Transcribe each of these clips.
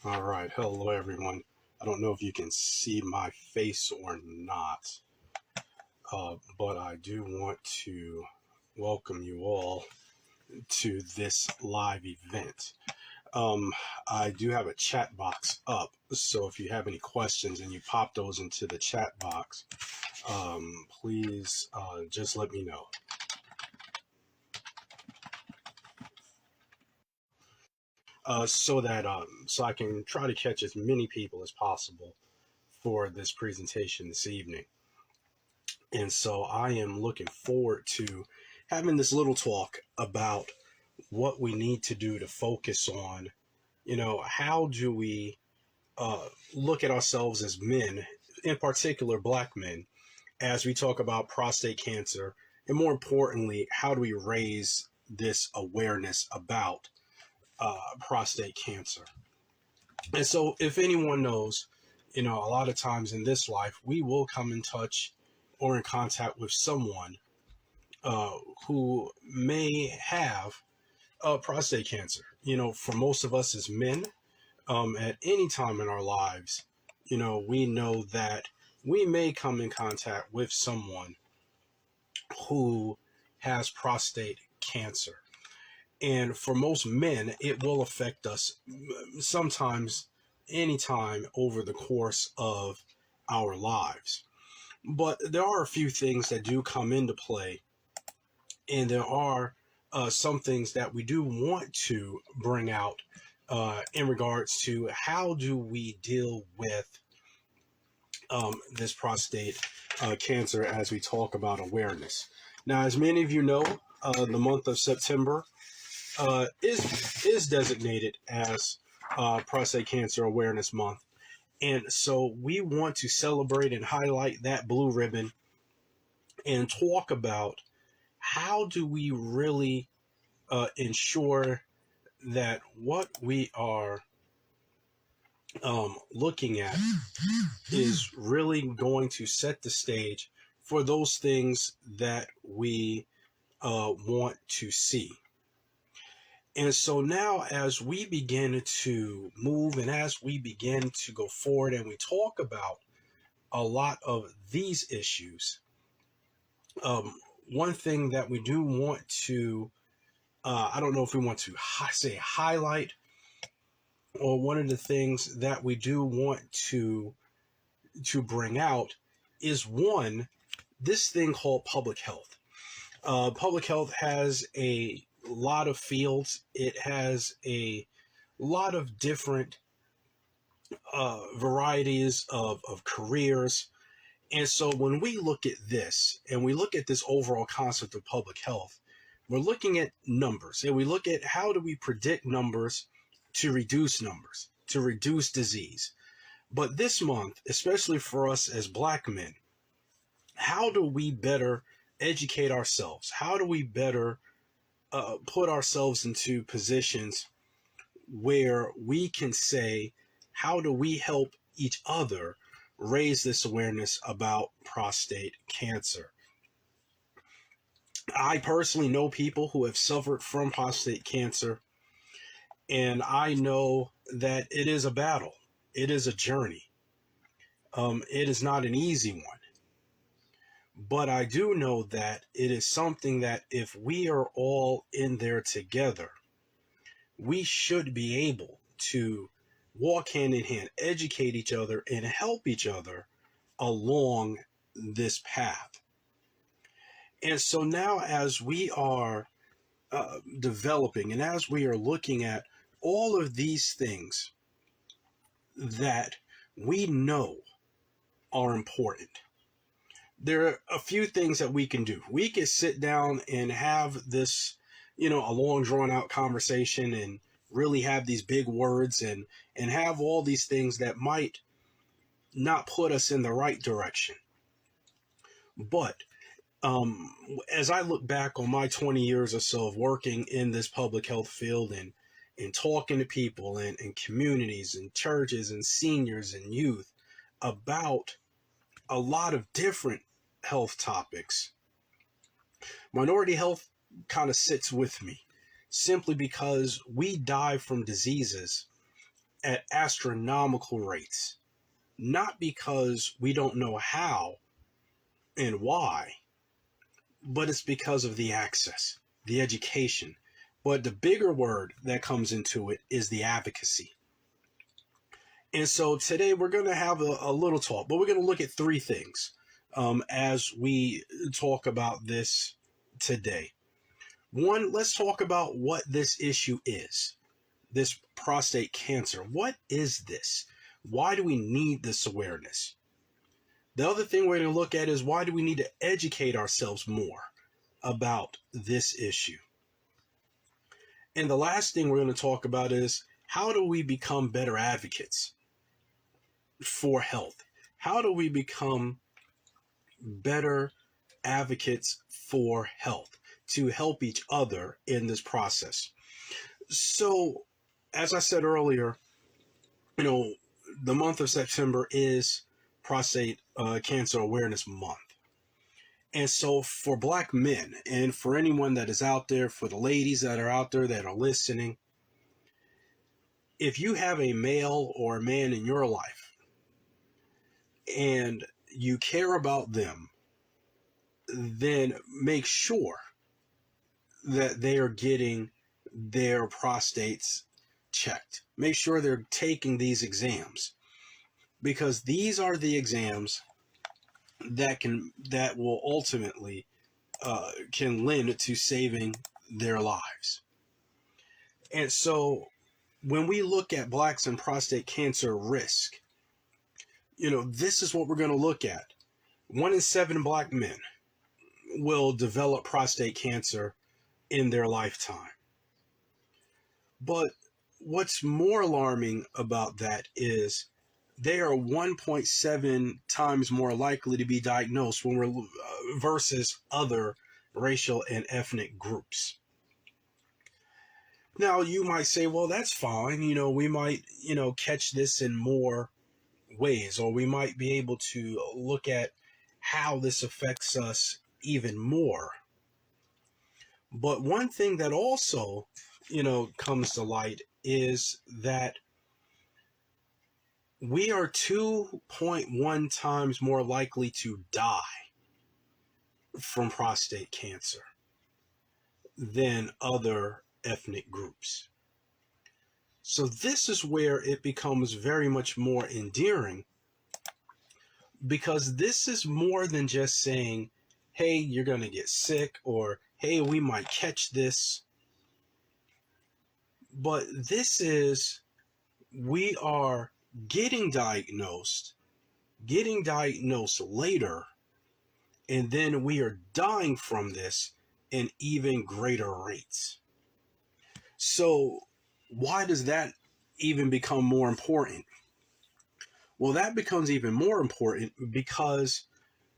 All right. Hello, everyone. I don't know if you can see my face or not, but I do want to welcome you all to this live event. Um, I do have a chat box up, so if you have any questions and you pop those into the chat box, please just let me know. So I can try to catch as many people as possible for this presentation this evening. And so I am looking forward to having this little talk about what we need to do to focus on, how do we look at ourselves as men, in particular black men, as we talk about prostate cancer, and more importantly, how do we raise this awareness about prostate cancer? And so, if anyone knows, a lot of times in this life, we will come in touch or in contact with someone who may have prostate cancer. For most of us as men, at any time in our lives, we know that we may come in contact with someone who has prostate cancer. And for most men, it will affect us sometimes, anytime over the course of our lives. But there are a few things that do come into play, and there are some things that we do want to bring out in regards to how do we deal with this prostate cancer as we talk about awareness. Now, as many of you know, the month of September is designated as Prostate Cancer Awareness Month. And so we want to celebrate and highlight that blue ribbon and talk about how do we really ensure that what we are looking at is really going to set the stage for those things that we want to see. And so now, as we begin to move and as we begin to go forward and we talk about a lot of these issues, one thing that we do want to, I don't know if we want to say highlight, or one of the things that we do want to bring out is one, this thing called public health. Public health has a lot of fields. It has a lot of different varieties of careers. And so when we look at this and we look at this overall concept of public health, we're looking at numbers, and we look at how do we predict numbers to reduce disease. But this month, especially for us as black men, how do we better educate ourselves? How do we better put ourselves into positions where we can say, how do we help each other raise this awareness about prostate cancer? I personally know people who have suffered from prostate cancer, and I know that it is a battle. It is a journey. It is not an easy one. But I do know that it is something that if we are all in there together, we should be able to walk hand in hand, educate each other, and help each other along this path. And so now, as we are developing and as we are looking at all of these things that we know are important, there are a few things that we can do. We can sit down and have this, a long drawn out conversation and really have these big words and have all these things that might not put us in the right direction. But as I look back on my 20 years or so of working in this public health field and talking to people and communities and churches and seniors and youth about a lot of different health topics, minority health kind of sits with me simply because we die from diseases at astronomical rates, not because we don't know how and why, but it's because of the access, the education. But the bigger word that comes into it is the advocacy. And so today we're going to have a little talk, but we're going to look at three things as we talk about this today. One, let's talk about what this issue is, this prostate cancer. What is this? Why do we need this awareness? The other thing we're going to look at is why do we need to educate ourselves more about this issue? And the last thing we're going to talk about is how do we become better advocates for health? How do we become better advocates for health to help each other in this process? So, as I said earlier, the month of September is Prostate Cancer Awareness Month. And so for Black men, and for anyone that is out there, for the ladies that are out there that are listening, if you have a male or a man in your life and you care about them, then make sure that they are getting their prostates checked. Make sure they're taking these exams, because these are the exams that will ultimately can lend to saving their lives. And so when we look at Blacks and prostate cancer risk, this is what we're going to look at. 1 in 7 Black men will develop prostate cancer in their lifetime. But what's more alarming about that is they are 1.7 times more likely to be diagnosed when we're versus other racial and ethnic groups. Now, you might say, well, that's fine. We might, catch this in more ways, or we might be able to look at how this affects us even more. But one thing that also, comes to light is that we are 2.1 times more likely to die from prostate cancer than other ethnic groups. So this is where it becomes very much more endearing, because this is more than just saying, hey, you're going to get sick, or hey, we might catch this. But this is, we are getting diagnosed later, and then we are dying from this in even greater rates. So why does that even become more important? Well, that becomes even more important because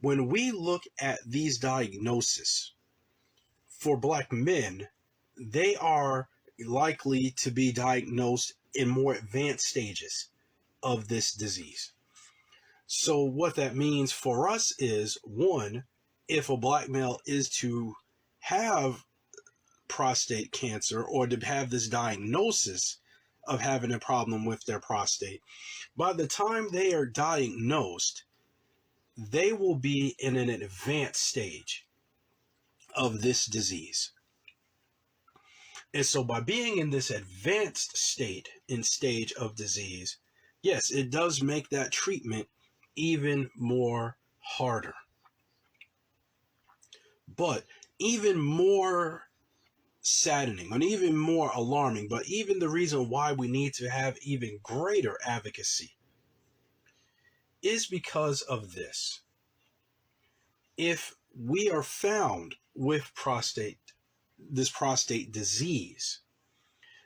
when we look at these diagnoses for Black men, they are likely to be diagnosed in more advanced stages of this disease. So what that means for us is, one, if a Black male is to have prostate cancer or to have this diagnosis of having a problem with their prostate, by the time they are diagnosed, they will be in an advanced stage of this disease. And so by being in this advanced stage of disease, yes, it does make that treatment even more harder. But even more saddening and even more alarming, but even the reason why we need to have even greater advocacy is because of this. If we are found with this prostate disease,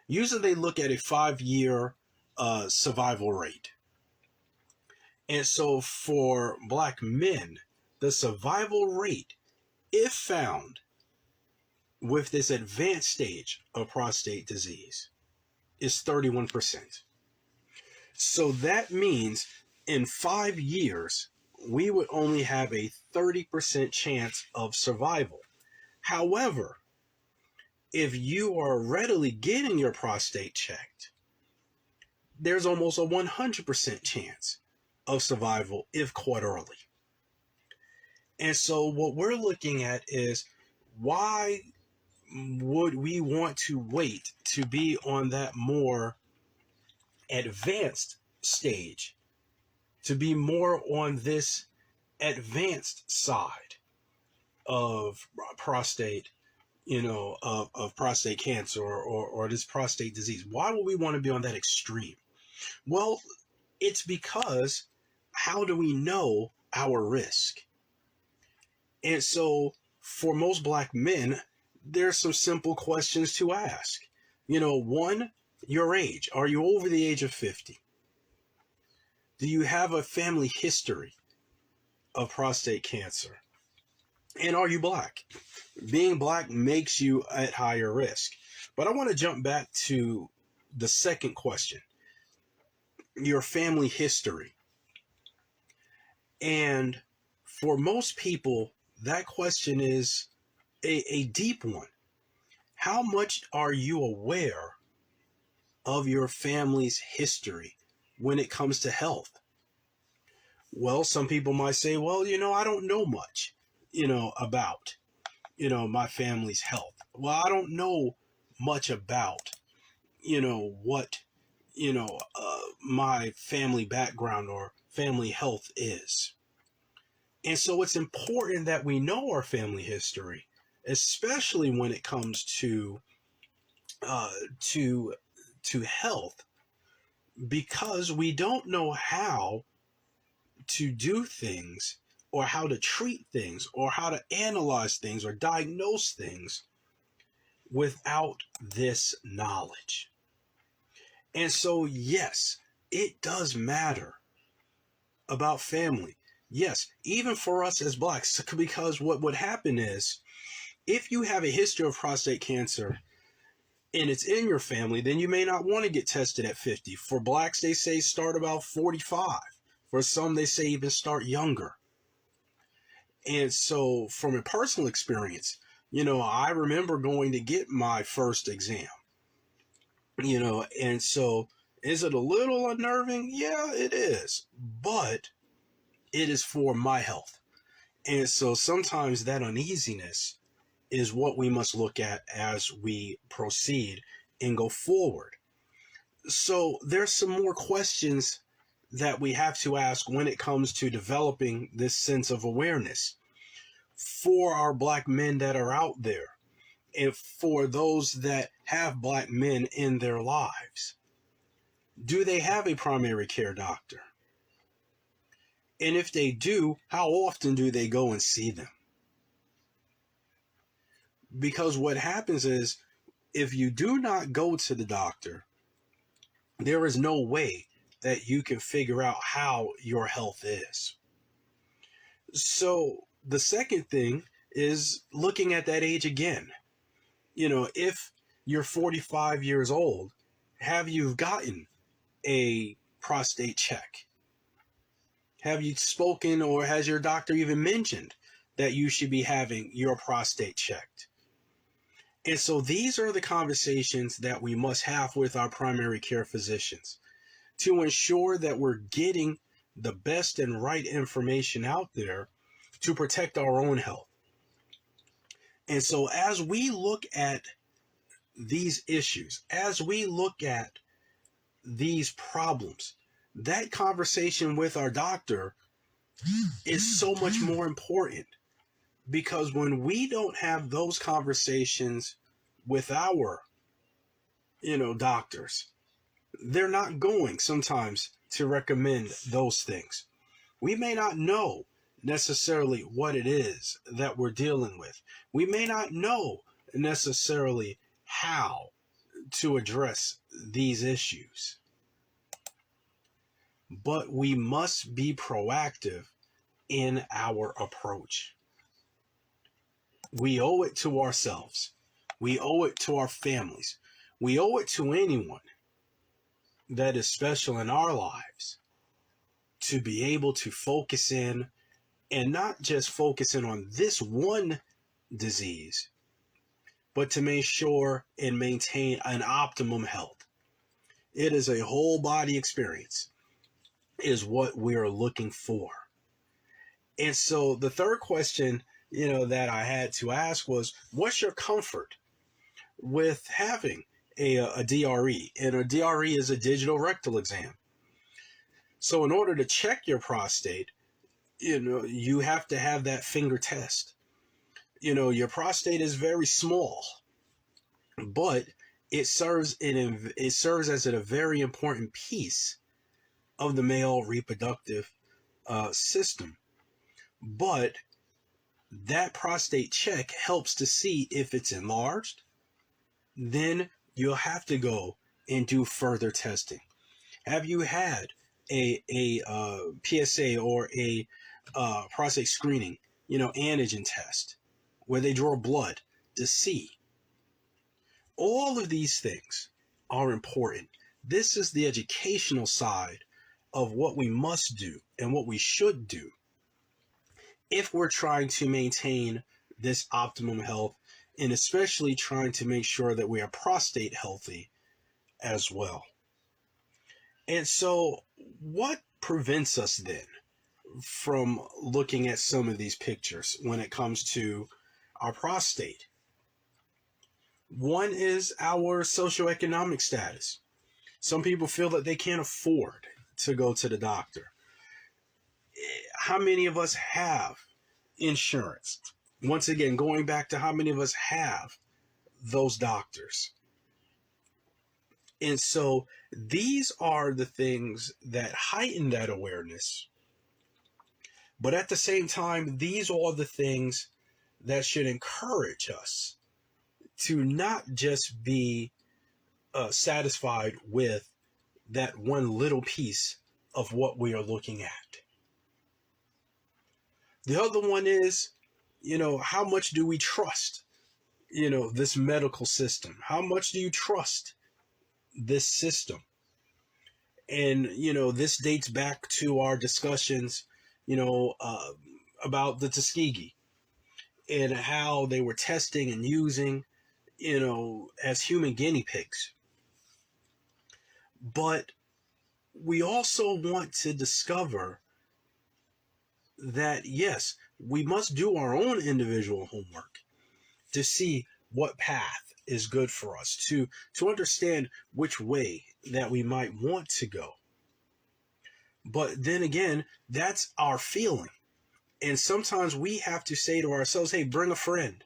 usually they look at a 5-year survival rate. And so for Black men, the survival rate, if found with this advanced stage of prostate disease, is 31%. So that means in 5 years, we would only have a 30% chance of survival. However, if you are readily getting your prostate checked, there's almost a 100% chance of survival if caught early. And so what we're looking at is, why would we want to wait to be on that more advanced stage, to be more on this advanced side of prostate, of prostate cancer, or this prostate disease? Why would we want to be on that extreme? Well, it's because, how do we know our risk? And so for most Black men, there's some simple questions to ask. One, your age. Are you over the age of 50? Do you have a family history of prostate cancer? And are you Black? Being Black makes you at higher risk. But I want to jump back to the second question, your family history. And for most people, that question is a deep one. How much are you aware of your family's history when it comes to health? Well, some people might say, well, I don't know much, about, my family's health. Well, I don't know much about, what, my family background or family health is. And so it's important that we know our family history, especially when it comes to health, because we don't know how to do things, or how to treat things, or how to analyze things, or diagnose things without this knowledge. And so, yes, it does matter about family. Yes, even for us as Blacks, because what would happen is, if you have a history of prostate cancer and it's in your family, then you may not want to get tested at 50. For Blacks, they say start about 45. For some, they say even start younger. And so from a personal experience, I remember going to get my first exam, and so is it a little unnerving? Yeah, it is. But it is for my health. And so sometimes that uneasiness is what we must look at as we proceed and go forward. So there's some more questions that we have to ask when it comes to developing this sense of awareness for our Black men that are out there, and for those that have Black men in their lives. Do they have a primary care doctor? And if they do, how often do they go and see them? Because what happens is, if you do not go to the doctor, there is no way that you can figure out how your health is. So the second thing is looking at that age again. If you're 45 years old, have you gotten a prostate check? Have you spoken, or has your doctor even mentioned that you should be having your prostate checked? And so these are the conversations that we must have with our primary care physicians to ensure that we're getting the best and right information out there to protect our own health. And so as we look at these issues, as we look at these problems, that conversation with our doctor is so much more important, because when we don't have those conversations with our, doctors, they're not going sometimes to recommend those things. We may not know necessarily what it is that we're dealing with. We may not know necessarily how to address these issues. But we must be proactive in our approach. We owe it to ourselves. We owe it to our families. We owe it to anyone that is special in our lives to be able to focus in, and not just focus in on this one disease, but to make sure and maintain an optimum health. It is a whole body experience, is what we're looking for. And so the third question, that I had to ask was, what's your comfort with having a DRE? And a DRE is a digital rectal exam. So in order to check your prostate, you have to have that finger test. Your prostate is very small, but it serves as a very important piece of the male reproductive system. But that prostate check helps to see if it's enlarged. Then you'll have to go and do further testing. Have you had a PSA or a prostate screening, antigen test, where they draw blood to see? All of these things are important. This is the educational side of what we must do and what we should do if we're trying to maintain this optimum health, and especially trying to make sure that we are prostate healthy as well. And so what prevents us then from looking at some of these pictures when it comes to our prostate? One is our socioeconomic status. Some people feel that they can't afford to go to the doctor. How many of us have insurance? Once again, going back to how many of us have those doctors. And so these are the things that heighten that awareness. But at the same time, these are the things that should encourage us to not just be satisfied with that one little piece of what we are looking at. The other one is, how much do we trust, this medical system? How much do you trust this system? And, this dates back to our discussions, about the Tuskegee and how they were testing and using, as human guinea pigs. But we also want to discover that, yes, we must do our own individual homework to see what path is good for us, to understand which way that we might want to go. But then again, that's our feeling. And sometimes we have to say to ourselves, hey, bring a friend.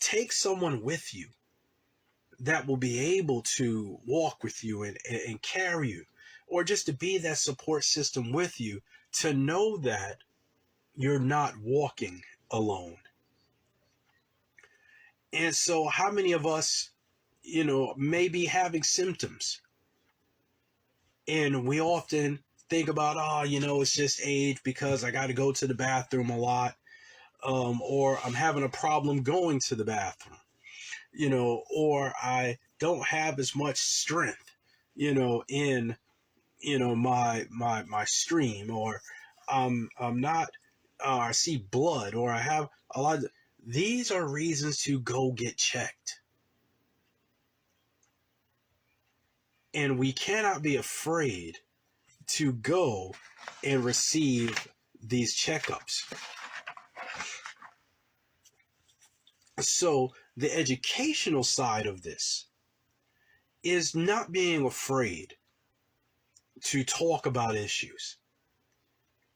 Take someone with you that will be able to walk with you and carry you, or just to be that support system with you, to know that you're not walking alone. And so how many of us, may be having symptoms, and we often think about, it's just age because I got to go to the bathroom a lot, or I'm having a problem going to the bathroom, or I don't have as much strength, in, my stream, or I'm not, I see blood, or I have a lot of, these are reasons to go get checked. And we cannot be afraid to go and receive these checkups. So the educational side of this is not being afraid to talk about issues.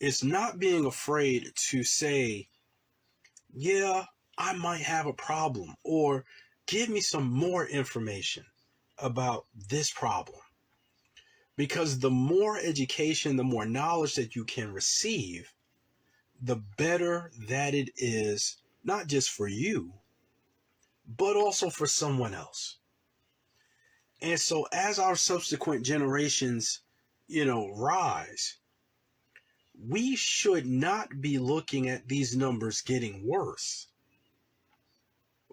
It's not being afraid to say, yeah, I might have a problem, or give me some more information about this problem. Because the more education, the more knowledge that you can receive, the better that it is, not just for you, but also for someone else. And so as our subsequent generations, rise, we should not be looking at these numbers getting worse.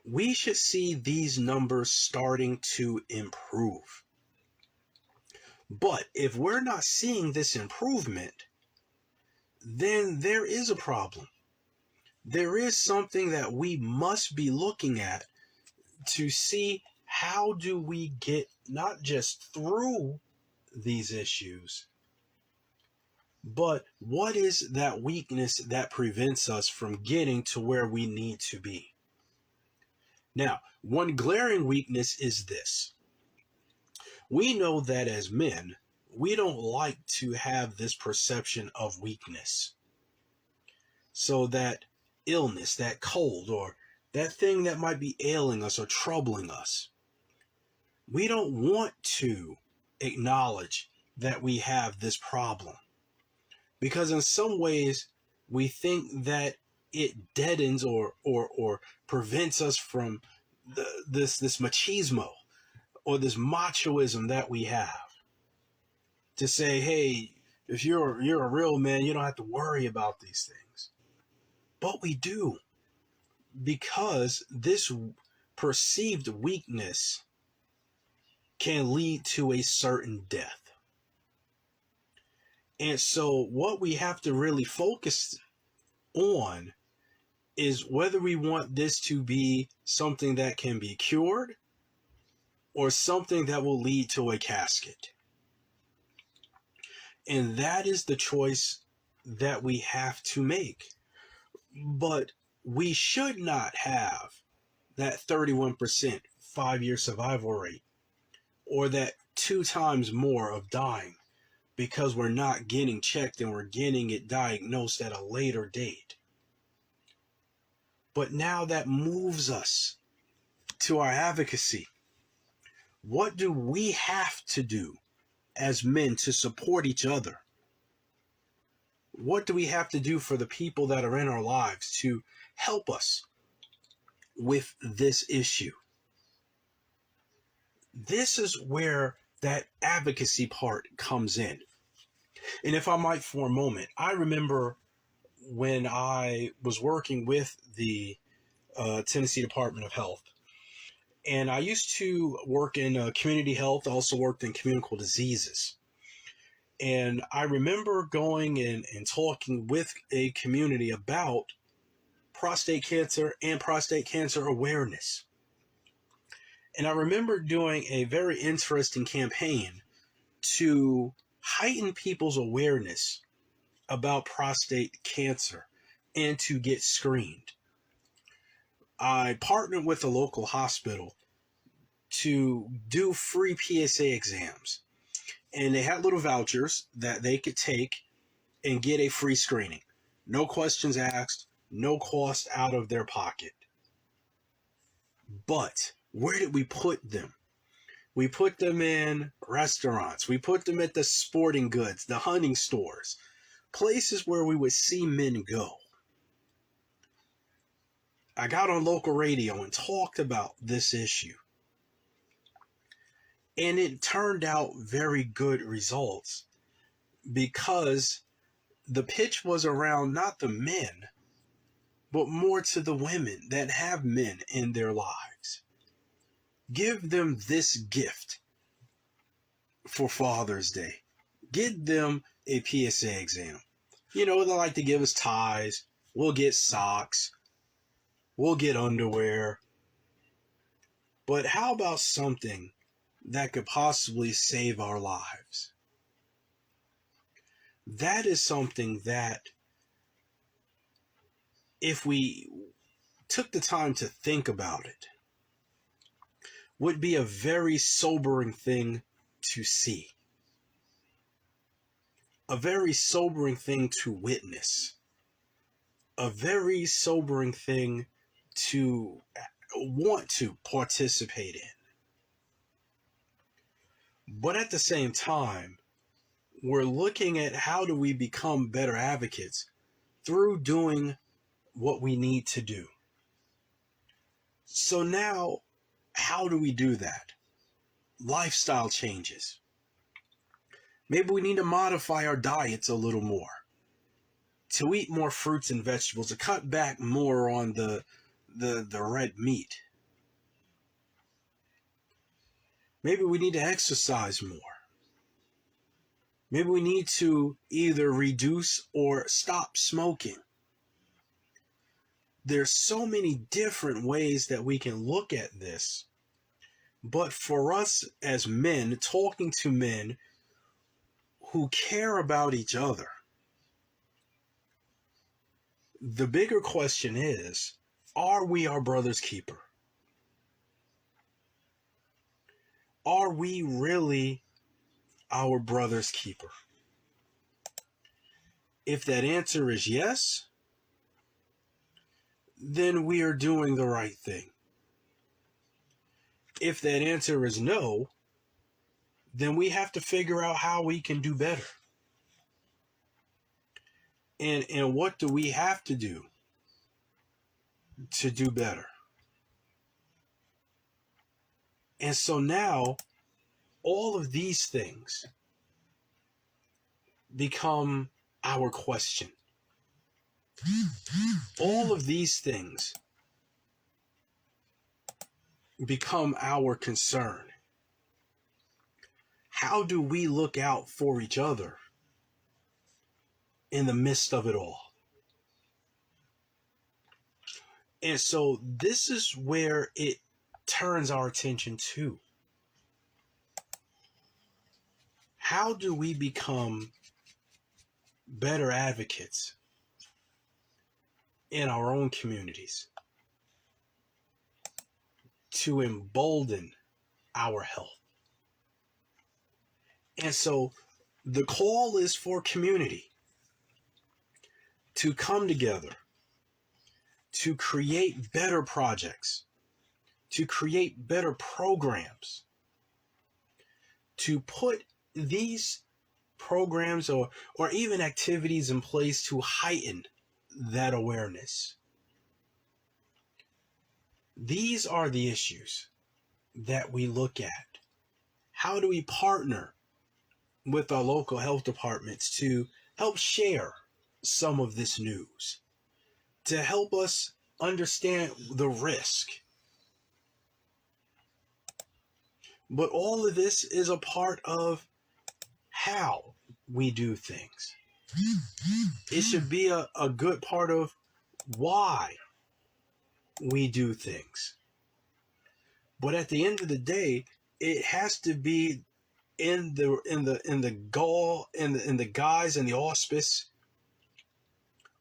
We should see these numbers starting to improve. But if we're not seeing this improvement, then there is a problem. There is something that we must be looking at to see how do we get not just through these issues, but what is that weakness that prevents us from getting to where we need to be? Now, one glaring weakness is this. We know that as men, we don't like to have this perception of weakness. So that illness, that cold, or that thing that might be ailing us or troubling us, we don't want to acknowledge that we have this problem. Because in some ways, we think that it deadens or prevents us from this machismo or this machoism that we have. To say, hey, if you're a real man, you don't have to worry about these things. But we do. Because this perceived weakness can lead to a certain death. And so what we have to really focus on is whether we want this to be something that can be cured or something that will lead to a casket. And that is the choice that we have to make. But we should not have that 31% 5-year survival rate or that 2 times more of dying because we're not getting checked and we're getting it diagnosed at a later date. But now that moves us to our advocacy. What do we have to do as men to support each other? What do we have to do for the people that are in our lives to help us with this issue? This is where that advocacy part comes in. And if I might for a moment, I remember when I was working with the Tennessee Department of Health, and I used to work in community health, also worked in communicable diseases. And I remember going in and talking with a community about prostate cancer and prostate cancer awareness. And I remember doing a very interesting campaign to heighten people's awareness about prostate cancer and to get screened. I partnered with a local hospital to do free PSA exams. And they had little vouchers that they could take and get a free screening. No questions asked, no cost out of their pocket. But where did we put them? We put them in restaurants. We put them at the sporting goods, the hunting stores, places where we would see men go. I got on local radio and talked about this issue. And it turned out very good results because the pitch was around not the men, but more to the women that have men in their lives. Give them this gift for Father's Day. Give them a PSA exam. You know, they like to give us ties. We'll get socks. We'll get underwear. But how about something that could possibly save our lives? That is something that, if we took the time to think about it, would be a very sobering thing to see. A very sobering thing to witness. A very sobering thing to want to participate in. But at the same time, we're looking at how do we become better advocates through doing what we need to do. So now, how do we do that? Lifestyle changes. Maybe we need to modify our diets a little more, to eat more fruits and vegetables, to cut back more on the red meat. Maybe we need to exercise more. Maybe we need to either reduce or stop smoking. There's so many different ways that we can look at this But for us as men, talking to men who care about each other, the bigger question is, are we our brother's keeper? Are we really our brother's keeper? If that answer is yes, then we are doing the right thing. If that answer is no, then we have to figure out how we can do better. And what do we have to do better? And so now all of these things become our question. All of these things become our concern. How do we look out for each other in the midst of it all? And so this is where it turns our attention to. How do we become better advocates in our own communities to embolden our health? And so the call is for community to come together, to create better projects, to create better programs, to put these programs or even activities in place to heighten that awareness. These are the issues that we look at. How do we partner with our local health departments to help share some of this news, to help us understand the risk? But all of this is a part of how we do things. It should be a good part of why we do things. But at the end of the day, it has to be in the goal, in the guise and the auspice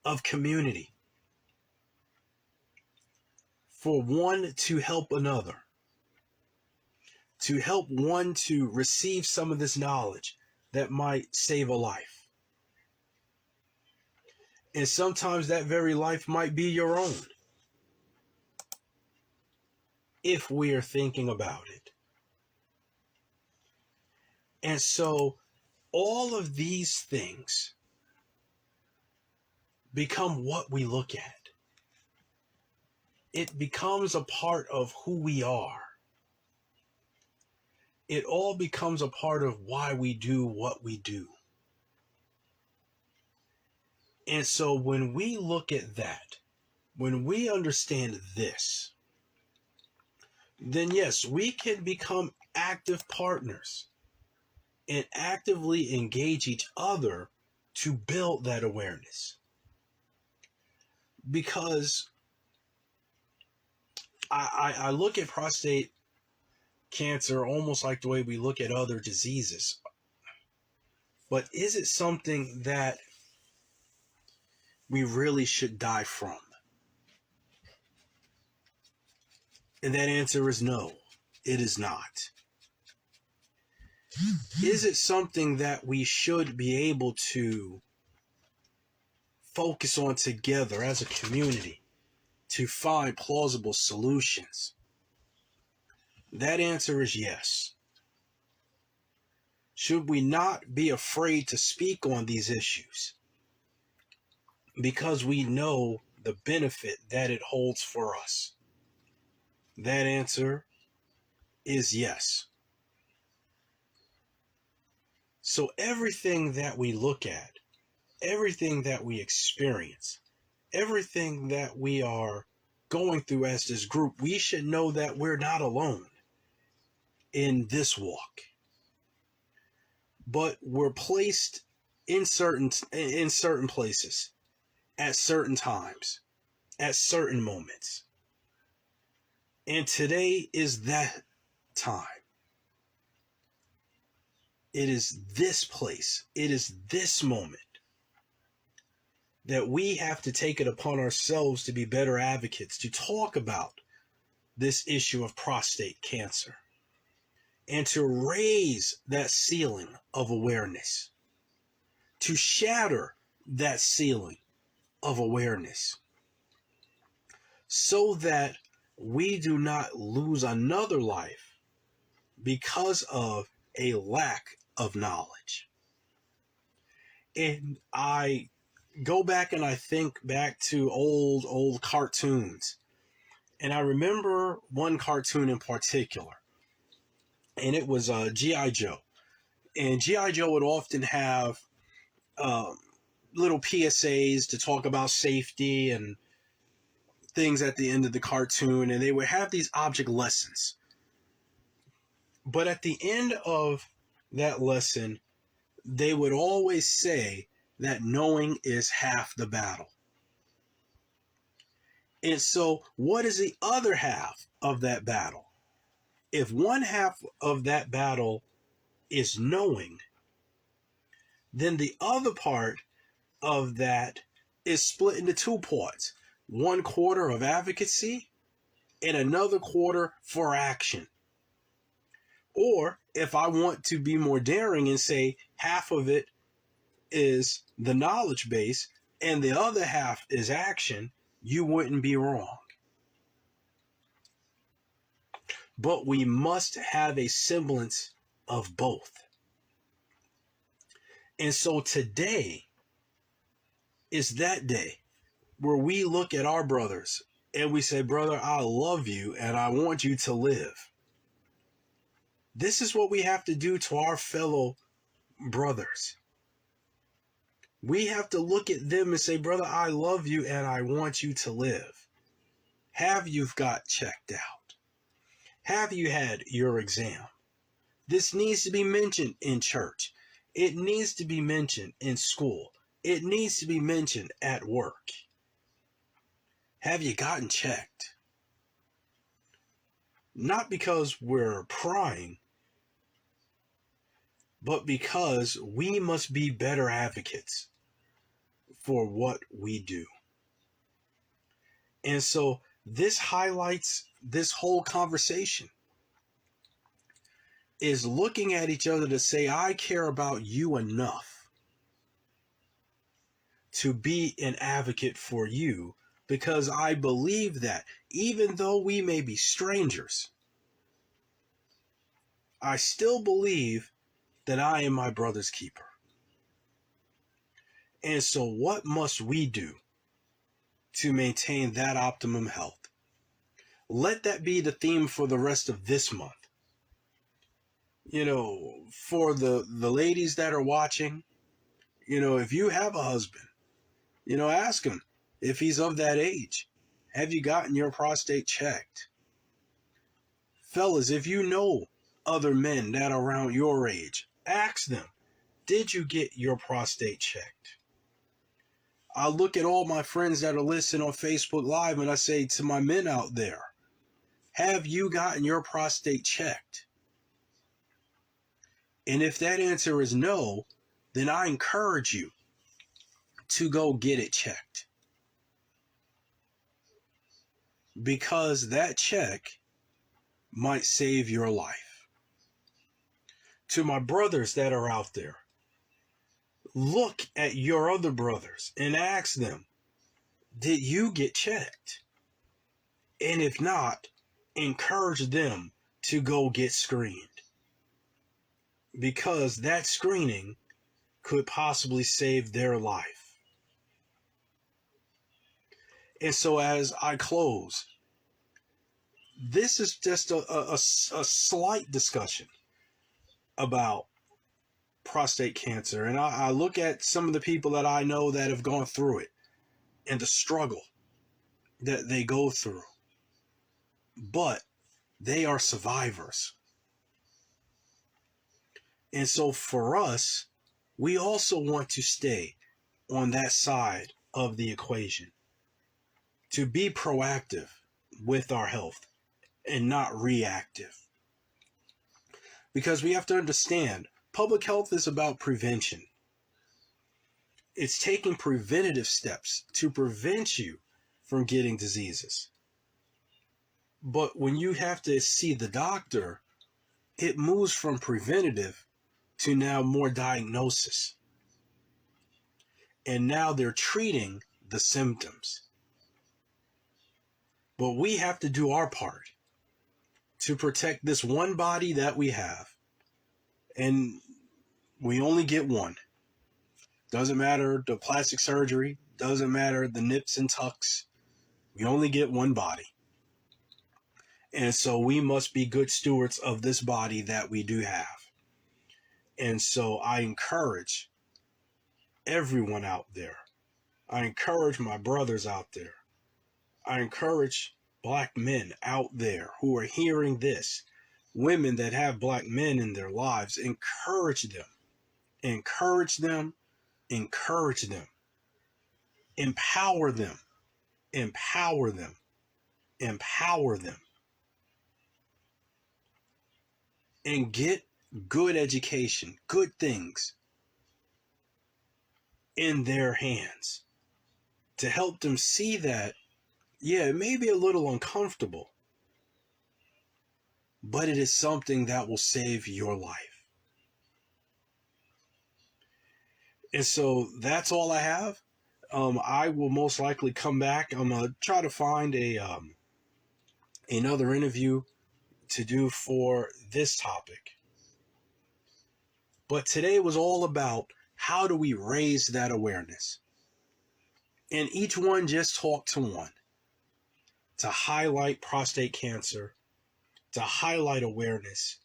of community, for one to help another, to help one to receive some of this knowledge that might save a life. And sometimes that very life might be your own, if we are thinking about it. And so all of these things become what we look at. It becomes a part of who we are. It all becomes a part of why we do what we do. And so when we look at that, when we understand this, then yes, we can become active partners and actively engage each other to build that awareness. Because I look at prostate cancer almost like the way we look at other diseases. But is it something that we really should die from? And that answer is no, it is not. Is it something that we should be able to focus on together as a community to find plausible solutions? That answer is yes. Should we not be afraid to speak on these issues because we know the benefit that it holds for us? That answer is yes. So everything that we look at, everything that we experience, everything that we are going through as this group, we should know that we're not alone in this walk. But we're placed in certain places, at certain times, at certain moments. And today is that time. It is this place, it is this moment that we have to take it upon ourselves to be better advocates, to talk about this issue of prostate cancer and to raise that ceiling of awareness, to shatter that ceiling of awareness so that we do not lose another life because of a lack of knowledge. And I go back and I think back to old cartoons. And I remember one cartoon in particular, and it was G.I. Joe. And G.I. Joe would often have little PSAs to talk about safety and things at the end of the cartoon, and they would have these object lessons. But at the end of that lesson, they would always say that knowing is half the battle. And so what is the other half of that battle? If one half of that battle is knowing, then the other part of that is split into two parts. 1/4 of advocacy and another quarter for action. Or if I want to be more daring and say half of it is the knowledge base and the other half is action, you wouldn't be wrong. But we must have a semblance of both. And so today is that day where we look at our brothers and we say, brother, I love you and I want you to live. This is what we have to do to our fellow brothers. We have to look at them and say, brother, I love you and I want you to live. Have you got checked out? Have you had your exam? This needs to be mentioned in church. It needs to be mentioned in school. It needs to be mentioned at work. Have you gotten checked? Not because we're prying, but because we must be better advocates for what we do. And so this highlights this whole conversation is looking at each other to say, I care about you enough to be an advocate for you, because I believe that even though we may be strangers, I still believe that I am my brother's keeper. And so what must we do to maintain that optimum health? Let that be the theme for the rest of this month. You know, for the ladies that are watching, you know, if you have a husband, you know, ask him if he's of that age. Have you gotten your prostate checked? Fellas, if you know other men that are around your age, ask them, did you get your prostate checked? I look at all my friends that are listening on Facebook Live and I say to my men out there, have you gotten your prostate checked? And if that answer is no, then I encourage you to go get it checked. Because that check might save your life. To my brothers that are out there, look at your other brothers and ask them, did you get checked? And if not, encourage them to go get screened. Because that screening could possibly save their life. And so as I close, this is just a slight discussion about prostate cancer. And I look at some of the people that I know that have gone through it and the struggle that they go through. But they are survivors. And so for us, we also want to stay on that side of the equation, to be proactive with our health and not reactive. Because we have to understand, public health is about prevention. It's taking preventative steps to prevent you from getting diseases. But when you have to see the doctor, it moves from preventative to now more diagnosis. And now they're treating the symptoms. But we have to do our part to protect this one body that we have. And we only get one. Doesn't matter the plastic surgery, doesn't matter the nips and tucks. We only get one body. And so we must be good stewards of this body that we do have. And so I encourage everyone out there. I encourage my brothers out there. I encourage black men out there who are hearing this. Women that have black men in their lives, encourage them. Encourage them. Encourage them. Empower them. Empower them. Empower them. And get good education, good things in their hands to help them see that, yeah, it may be a little uncomfortable, but it is something that will save your life. And so that's all I have. I will most likely come back. I'm going to try to find another interview to do for this topic. But today was all about how do we raise that awareness? And each one just talked to one to highlight prostate cancer, to highlight awareness,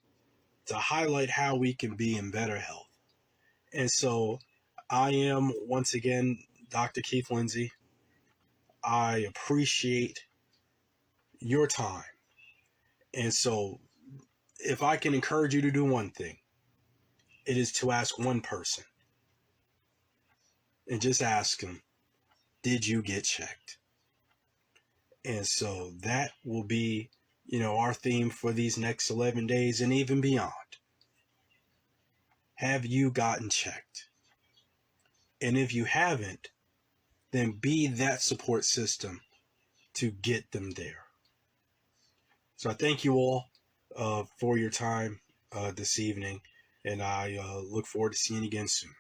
to highlight how we can be in better health. And so I am, once again, Dr. Keith Lindsay. I appreciate your time. And so if I can encourage you to do one thing, it is to ask one person and just ask them, did you get checked? And so that will be, our theme for these next 11 days and even beyond. Have you gotten checked? And if you haven't, then be that support system to get them there. So I thank you all for your time this evening, and I look forward to seeing you again soon.